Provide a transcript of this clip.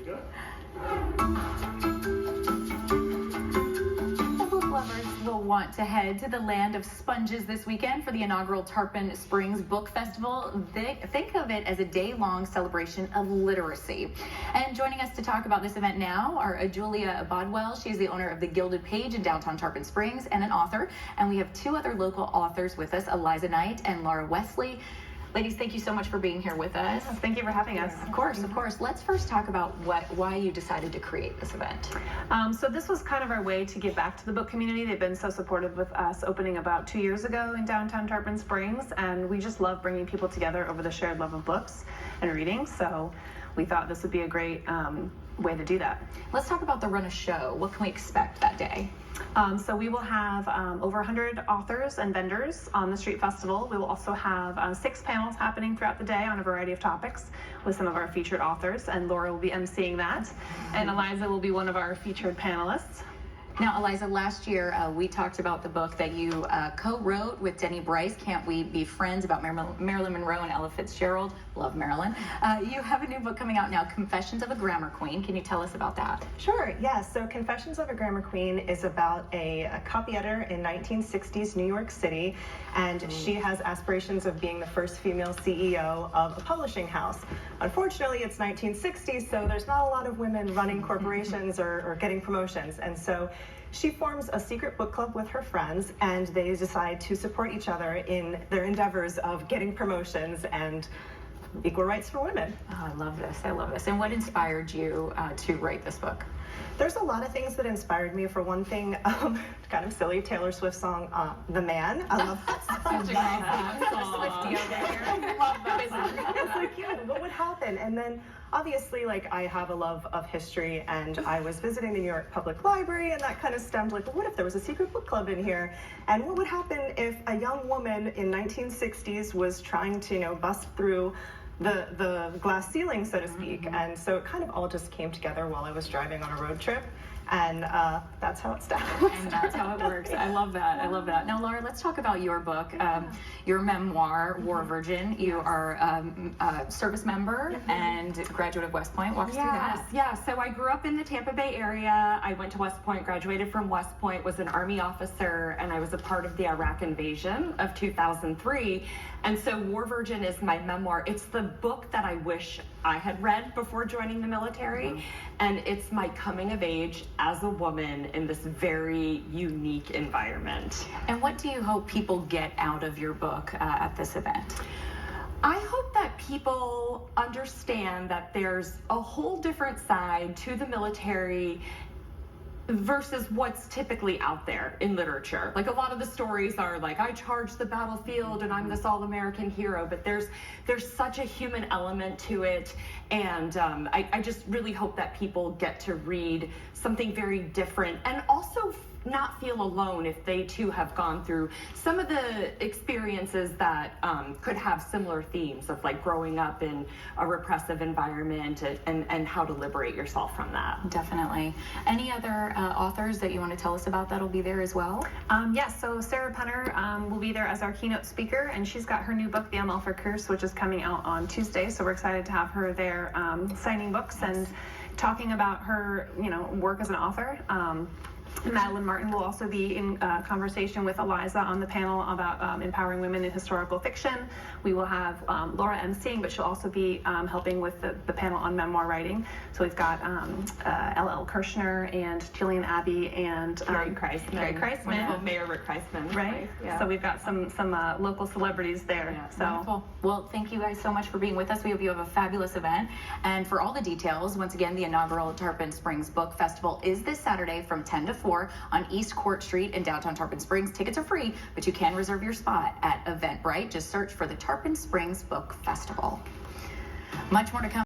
Good. Book lovers will want to head to the land of sponges this weekend for the inaugural Tarpon Springs Book Festival. Think of it as a day-long celebration of literacy. And joining us to talk about this event now are Julia Bodwell. She's the owner of the Gilded Page in downtown Tarpon Springs and an author. And we have two other local authors with us, Eliza Knight and Laura Wesley. Ladies, thank you so much for being here with us. Thank you for having us. Of course, of course. Let's first talk about why you decided to create this event. So this was kind of our way to give back to the book community. They've been so supportive with us opening about 2 years ago in downtown Tarpon Springs, and we just love bringing people together over the shared love of books and reading. So we thought this would be a great way to do that. Let's talk about the run of show. What can we expect that day? So we will have over 100 authors and vendors on the street festival. We will also have 6 panels happening throughout the day on a variety of topics with some of our featured authors, and Laura will be emceeing that, and Eliza will be one of our featured panelists. Now, Eliza, last year we talked about the book that you co-wrote with Denny Bryce, Can't We Be Friends, about Marilyn Monroe and Ella Fitzgerald. Love Marilyn. You have a new book coming out now, Confessions of a Grammar Queen. Can you tell us about that? Sure, yes. So Confessions of a Grammar Queen is about a copy editor in 1960s New York City, and she has aspirations of being the first female CEO of a publishing house. Unfortunately, it's 1960s, so there's not a lot of women running corporations or getting promotions, and so she forms a secret book club with her friends, and they decide to support each other in their endeavors of getting promotions and equal rights for women. Oh, I love this. I love this. And what inspired you to write this book? There's a lot of things that inspired me. For one thing, kind of silly, Taylor Swift song, The Man. I love that song. Such a great song. Swiftie over here. Love that song. It's like, yeah, what would happen? And then, obviously, like, I have a love of history, and I was visiting the New York Public Library, and that kind of stemmed, like, well, what if there was a secret book club in here? And what would happen if a young woman in 1960s was trying to, bust through the glass ceiling, so to speak? And so it kind of all just came together while I was driving on a road trip, and that's how it started. And that's how it works. I love that. I love that. Now, Laura, let's talk about your book, your memoir, War Virgin. You are a service member and graduate of West Point. Walk us through that. Yeah, so I grew up in the Tampa Bay area. I went to West Point, graduated from West Point, was an Army officer, and I was a part of the Iraq invasion of 2003. And so War Virgin is my memoir. It's the book that I wish I had read before joining the military. And it's my coming of age as a woman in this very unique environment. And what do you hope people get out of your book at this event? I hope that people understand that there's a whole different side to the military versus what's typically out there in literature. Like, a lot of the stories are like, I charged the battlefield and I'm this all-American hero, but there's such a human element to it, and I just really hope that people get to read something very different, and also not feel alone if they too have gone through some of the experiences that could have similar themes of, like, growing up in a repressive environment and how to liberate yourself from that. Definitely. Any other authors that you want to tell us about that'll be there as well? Yes, so Sarah Punter will be there as our keynote speaker, and she's got her new book, The Amalfi Curse, which is coming out on Tuesday, so we're excited to have her there signing books and talking about her work as an author. Madeline Martin will also be in conversation with Eliza on the panel about empowering women in historical fiction. We will have Laura emceeing, but she'll also be helping with the panel on memoir writing. So we've got L.L. Kirshner and Jillian Abbey and Gary Kreisman. Wonderful Mayor Rick Kreisman. Right? Yeah. So we've got some local celebrities there. Yeah, so wonderful. Well, thank you guys so much for being with us. We hope you have a fabulous event. And for all the details, once again, the inaugural Tarpon Springs Book Festival is this Saturday from 10 to 4 on East Court Street in downtown Tarpon Springs. Tickets are free, but you can reserve your spot at Eventbrite. Just search for the Tarpon Springs Book Festival. Much more to come.